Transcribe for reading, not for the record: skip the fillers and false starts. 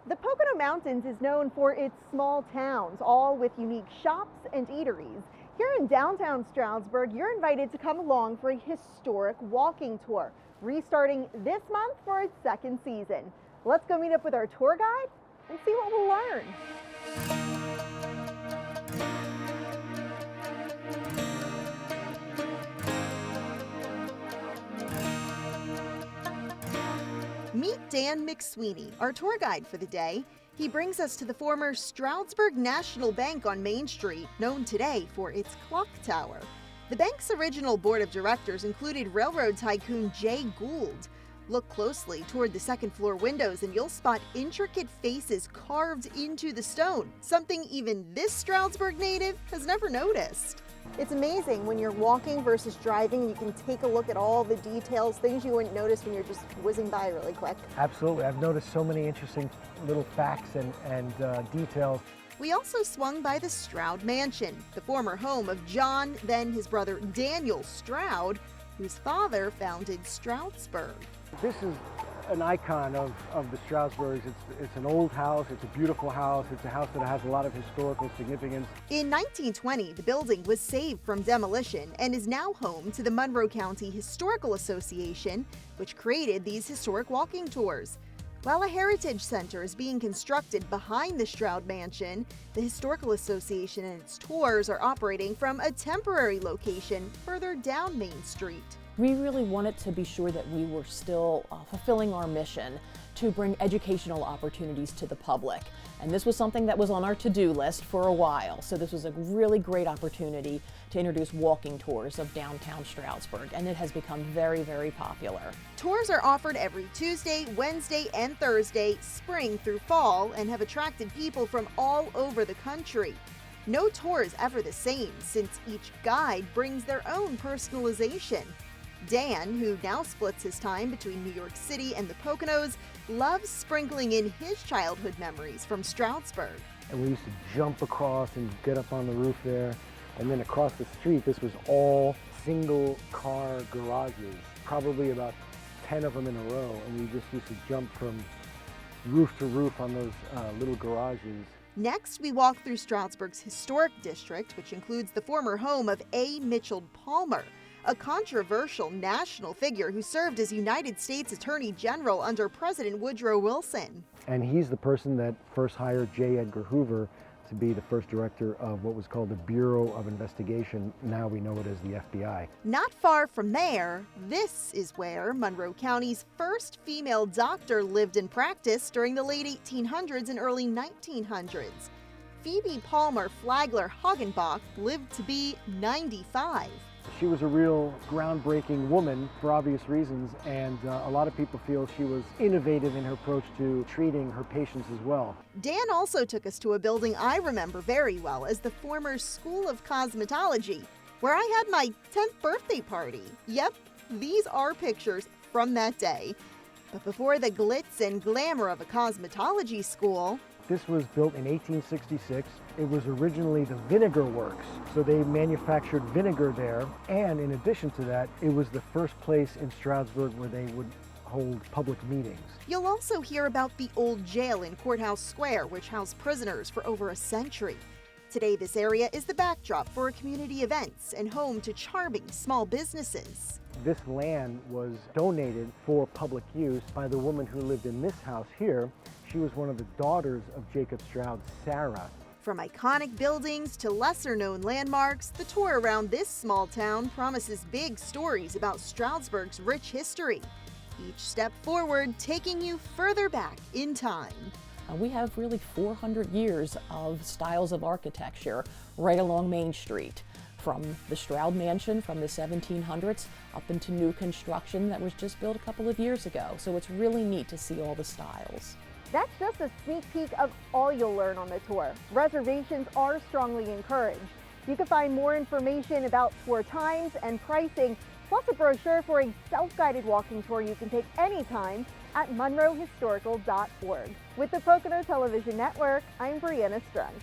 The Pocono Mountains is known for its small towns, all with unique shops and eateries. Here in downtown Stroudsburg, you're invited to come along for a historic walking tour, restarting this month for its second season. Let's go meet up with our tour guide and see what we'll learn. Meet Dan McSweeney, our tour guide for the day. He brings us to the former Stroudsburg National Bank on Main Street, known today for its clock tower. The bank's original board of directors included railroad tycoon Jay Gould. Look closely toward the second floor windows and you'll spot intricate faces carved into the stone, something even this Stroudsburg native has never noticed. It's amazing when you're walking versus driving, you can take a look at all the details, things you wouldn't notice when you're just whizzing by really quick. Absolutely. I've noticed so many interesting little facts and details. We also swung by the Stoud Mansion, the former home of John, then his brother Daniel Stroud, whose father founded Stroudsburg. This is an icon of the Stroudsburgs. It's an old house, it's a beautiful house, it's a house that has a lot of historical significance. In 1920, the building was saved from demolition and is now home to the Monroe County Historical Association, which created these historic walking tours. While a heritage center is being constructed behind the Stoud Mansion, the Historical Association and its tours are operating from a temporary location further down Main Street. We really wanted to be sure that we were still fulfilling our mission to bring educational opportunities to the public. And this was something that was on our to-do list for a while. So this was a really great opportunity to introduce walking tours of downtown Stroudsburg, and it has become very, very popular. Tours are offered every Tuesday, Wednesday, and Thursday, spring through fall, and have attracted people from all over the country. No tour is ever the same, since each guide brings their own personalization. Dan, who now splits his time between New York City and the Poconos, loves sprinkling in his childhood memories from Stroudsburg. And we used to jump across and get up on the roof there. And then across the street, this was all single car garages, probably about 10 of them in a row. And we just used to jump from roof to roof on those little garages. Next, we walk through Stroudsburg's historic district, which includes the former home of A. Mitchell Palmer, a controversial national figure who served as United States Attorney General under President Woodrow Wilson. And he's the person that first hired J. Edgar Hoover to be the first director of what was called the Bureau of Investigation. Now we know it as the FBI. Not far from there, this is where Monroe County's first female doctor lived and practiced during the late 1800s and early 1900s. Phoebe Palmer Flagler Hagenbach lived to be 95. She was a real groundbreaking woman for obvious reasons, and a lot of people feel she was innovative in her approach to treating her patients as well. Dan also took us to a building I remember very well as the former School of Cosmetology, where I had my 10th birthday party. Yep, these are pictures from that day. But before the glitz and glamour of a cosmetology school, this was built in 1866. It was originally the Vinegar Works, so they manufactured vinegar there. And in addition to that, it was the first place in Stroudsburg where they would hold public meetings. You'll also hear about the old jail in Courthouse Square, which housed prisoners for over a century. Today, this area is the backdrop for community events and home to charming small businesses. This land was donated for public use by the woman who lived in this house here. She was one of the daughters of Jacob Stroud, Sarah. From iconic buildings to lesser-known landmarks, the tour around this small town promises big stories about Stroudsburg's rich history. Each step forward taking you further back in time. We have really 400 years of styles of architecture right along Main Street, from the Stoud Mansion from the 1700s up into new construction that was just built a couple of years ago. So it's really neat to see all the styles. That's just a sneak peek of all you'll learn on the tour. Reservations are strongly encouraged. You can find more information about tour times and pricing, plus a brochure for a self-guided walking tour you can take anytime at monroehistorical.org. With the Pocono Television Network, I'm Brianna Strunk.